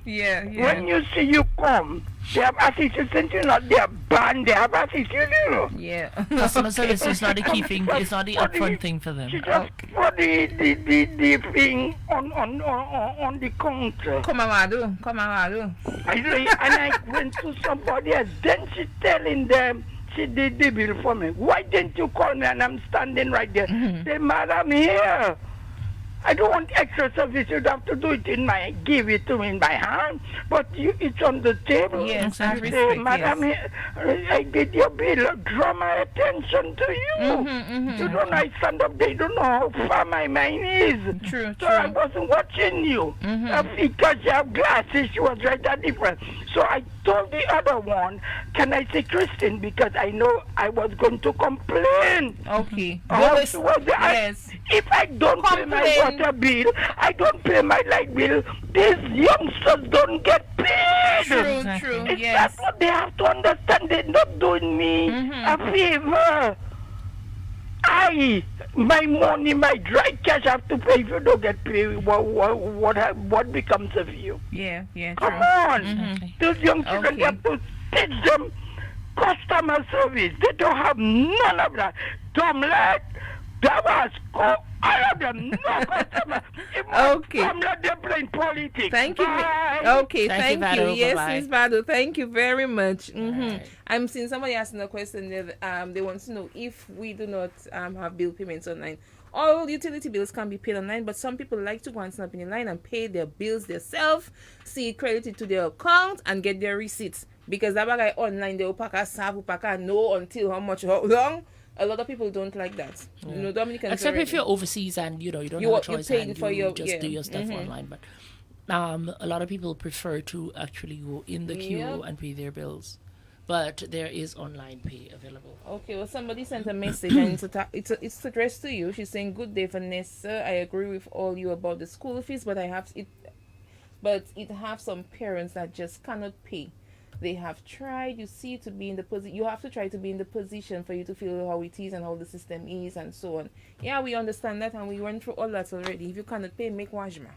Yeah. When you see you come, they have attitudes, and you know, they are banned, they have attitudes, you know. Yeah. Customer service is not the key thing. It's not the upfront thing for them. She just put the thing on the counter. Come on. And I went to somebody else. Then she telling them, she did the bill for me. Why didn't you call me? And I'm standing right there. Say, Madam, here. I don't want extra service. You'd have to do it give it to me in my hand. But it's on the table. Yes, I respect, say, Madam, yes. I did your bill. Draw my attention to you. You don't know I stand up there. You don't know how far my mind is. True. I wasn't watching you. Because you have glasses, she was right at the front. So I told the other one, can I say Christine? Because I know I was going to complain. Okay. Yes. If I don't pay my water bill, I don't pay my light bill, these youngsters don't get paid. True. It's Yes. that's what they have to understand. They're not doing me a favor. My money, my dry cash, I have to pay. If you don't get paid, what becomes of you? Yeah. Come on. Those young children, they have to teach them customer service. They don't have none of that. Tomlet, Tabasco, all of them, no customer. Tomlet, they're playing politics. Thank you. Bye. Okay, thank you. Yes, Miss Badu, thank you very much. Right. I'm seeing somebody asking a question that they want to know if we do not have bill payments online. All utility bills can be paid online, but some people like to go and snap in the line and pay their bills themselves, see it credited to their account, and get their receipts. Because that guy online, they will pack a sabu, pack a know until how long. A lot of people don't like that. Yeah. You know, Dominicans. Except if you're overseas and you don't have a choice and you just do your stuff online. But a lot of people prefer to actually go in the queue and pay their bills. But there is online pay available. Okay, well, somebody sent a message and it's addressed to you. She's saying, "Good day, Vanessa. I agree with all you about the school fees, but it have some parents that just cannot pay. They have tried. You see, to be in the position, you have to try to be in the position for you to feel how it is and how the system is and so on. Yeah, we understand that, and we went through all that already. If you cannot pay, make wajma.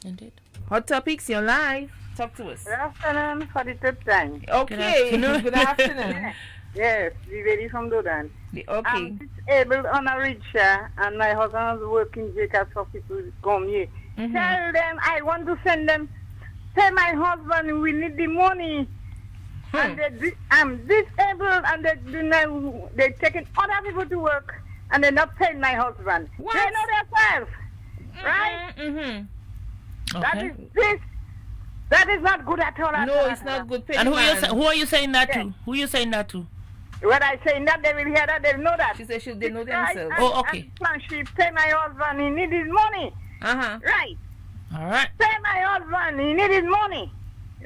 Indeed. Hot topics, you're live. Talk to us. Good afternoon for the third time. Okay. Good afternoon. Yes, we ready from Dodan. Okay. I'm disabled on a rickshaw, and my husband is working Jacobs for people to come here. Tell them I want to send them. Tell my husband we need the money. And I'm disabled, and they're taking other people to work, and they're not paying my husband. What? They know themselves, right? Okay. That is not good at all. No, it's not good. And who are you saying that to? Who are you saying that to? When I say that, they will hear that, they will know that. She said they know themselves. Oh, okay. And she pay my husband, he need his money. Right. All right. Pay my husband, he need his money.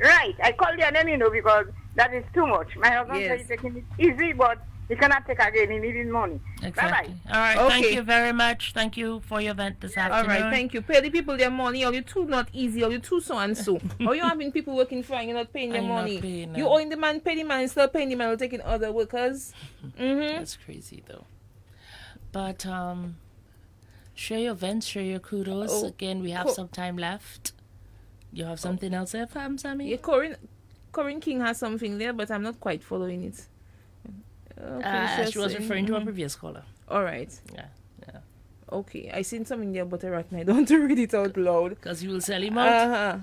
Right. I called your name, because that is too much. My husband said he's taking it easy, but he cannot take again. He needs his money. Exactly. Bye-bye. All right. Okay. Thank you very much. Thank you for your event this afternoon. All right. Thank you. Pay the people their money, or you too not easy, or you too so and so. Or you having people working for and you're not paying their money. You owing the man, pay the man, still paying the man, or taking other workers. That's crazy though. But share your events, share your kudos. Again, we have some time left. You have something else there, Sammy? Yeah, Corinne King has something there, but I'm not quite following it. She was referring to a previous caller. All right. Yeah. Okay, I seen something there, but I don't want to read it out loud. Because you will sell him out?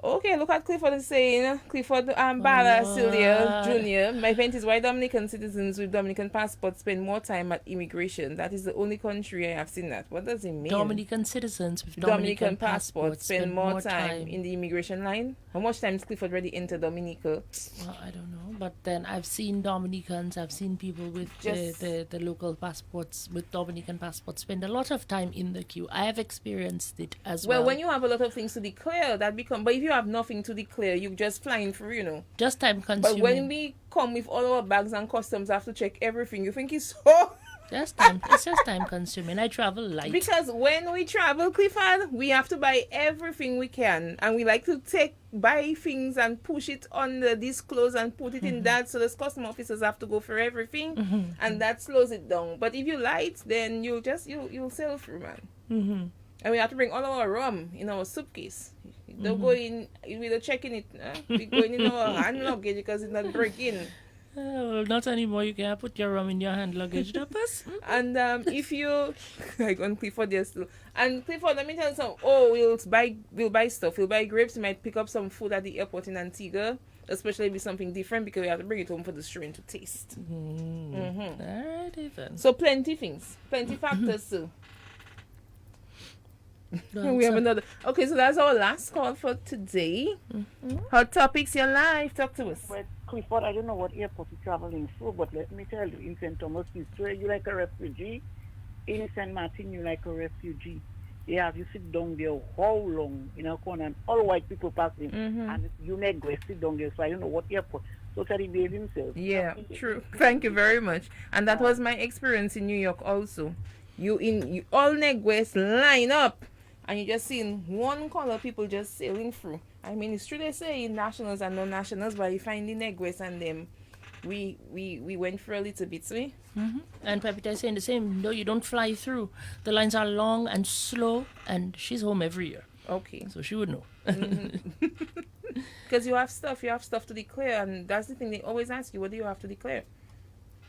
Okay, look at Clifford is saying, Clifford Barra Celia Jr. My event is why Dominican citizens with Dominican passports spend more time at immigration. That is the only country I have seen that. What does it mean? Dominican citizens with Dominican passports spend more time in the immigration line. How much time is Clifford already enter Dominica? Well, I don't know. But then I've seen Dominicans, I've seen people with the local passports, with Dominican passports, spend a lot of time in the queue. I have experienced it as well. Well, when you have a lot of things to declare, that become. But if you have nothing to declare, you just flying through, you know. Just time consuming. But when we come with all our bags and customs have to check everything, you think it's so... It's just time consuming. I travel light. Because when we travel, Clifford, we have to buy everything we can. And we like to buy things and push it on this clothes and put it in that. So the custom officers have to go for everything. And that slows it down. But if you light, then you'll sail through, man. And we have to bring all our rum in our suitcase. Don't go in without checking it. We going in our hand luggage because it's not breaking. Oh, not anymore. You can't put your rum in your hand luggage, Dappers. And if you like on Clifford, there still. And Clifford, let me tell you something. Oh, we'll buy stuff. We'll buy grapes. We might pick up some food at the airport in Antigua, especially if it's something different because we have to bring it home for the strain to taste. Alrighty then. So plenty things, plenty factors too. We have another. Okay, so that's our last call for today. Hot topics, your life. Talk to us. Well, Clifford, I don't know what airport you're traveling through, but let me tell you, in St. Thomas, you like a refugee. In St. Martin, you like a refugee. They have you sit down there how long in a corner, and all white people passing, and you make go sit down there. So I don't know what airport. Totally behave himself. Yeah, true. Thank you very much. And that was my experience in New York also. You all Negues line up. And you just seen one color people just sailing through. I mean, it's true they say nationals and non-nationals, but you find the Negues and them, we went for a little bit, see? And Pepita is saying the same. No, you don't fly through. The lines are long and slow, and she's home every year. Okay. So she would know. Because you have stuff to declare, and that's the thing. They always ask you, what do you have to declare?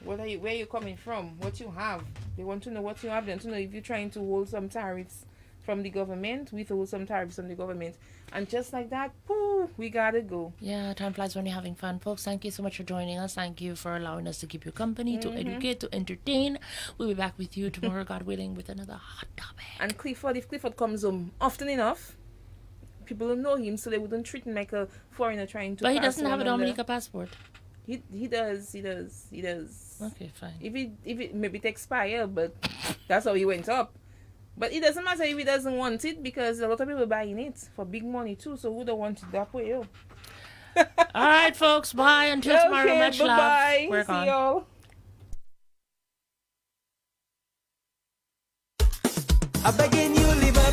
Where are you coming from? What you have? They want to know what you have. They want to know if you're trying to hold some tariffs from the government, we hold some tariffs from the government. And just like that, pooh, we gotta go. Yeah, time flies when you're having fun. Folks, thank you so much for joining us. Thank you for allowing us to keep you company, to educate, to entertain. We'll be back with you tomorrow, God willing, with another hot topic. And Clifford, if Clifford comes home often enough, people will know him, so they wouldn't treat him like a foreigner trying to. But he doesn't have a Dominica passport. He does. Okay, fine. If it maybe it expire, but that's how he went up. But it doesn't matter if he doesn't want it, because a lot of people buying it for big money too. So who don't want it that way? All right, folks. Bye. Until tomorrow. Much love. Bye. We're See y'all. I'm begging you, live a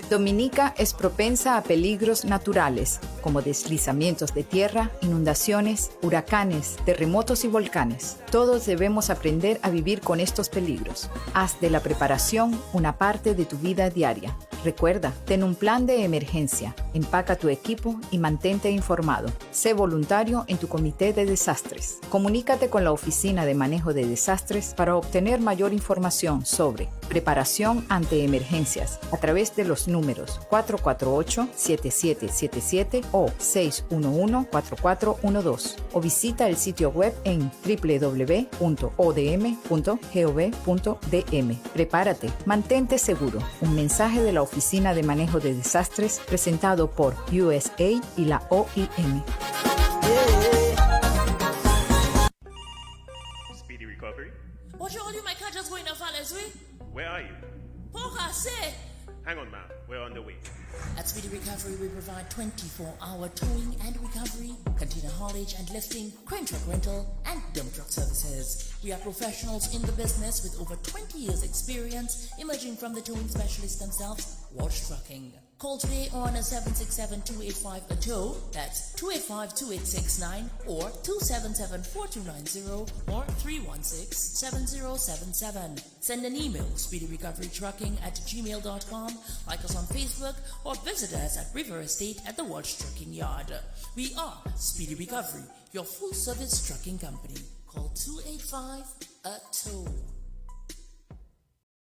Dominica es propensa a peligros naturales, como deslizamientos de tierra, inundaciones, huracanes, terremotos y volcanes. Todos debemos aprender a vivir con estos peligros. Haz de la preparación una parte de tu vida diaria. Recuerda, ten un plan de emergencia, empaca tu equipo y mantente informado. Sé voluntario en tu comité de desastres. Comunícate con la Oficina de Manejo de Desastres para obtener mayor información sobre preparación ante emergencias a través de los números 448-7777 o 611-4412 o visita el sitio web en www.odm.gov.dm. Prepárate, mantente seguro. Un mensaje de la Oficina de Manejo de Desastres presentado por USAID y la OIM. Speedy recovery. What you all you my car just going to fall as we? Where are you? Poker say. Hang on, ma'am. We're on the way. At Speedy Recovery, we provide 24-hour towing and recovery, container haulage and lifting, crane truck rental, and dump truck services. We are professionals in the business with over 20 years experience, emerging from the towing specialists themselves, Walsh Trucking. Call today on 767-285-A-TOW, that's 285-2869, or 277-4290, or 316-7077. Send an email, speedyrecoverytrucking@gmail.com, like us on Facebook, or visit us at River Estate at the Walsh Trucking Yard. We are Speedy Recovery, your full-service trucking company. Call 285-A-TOW.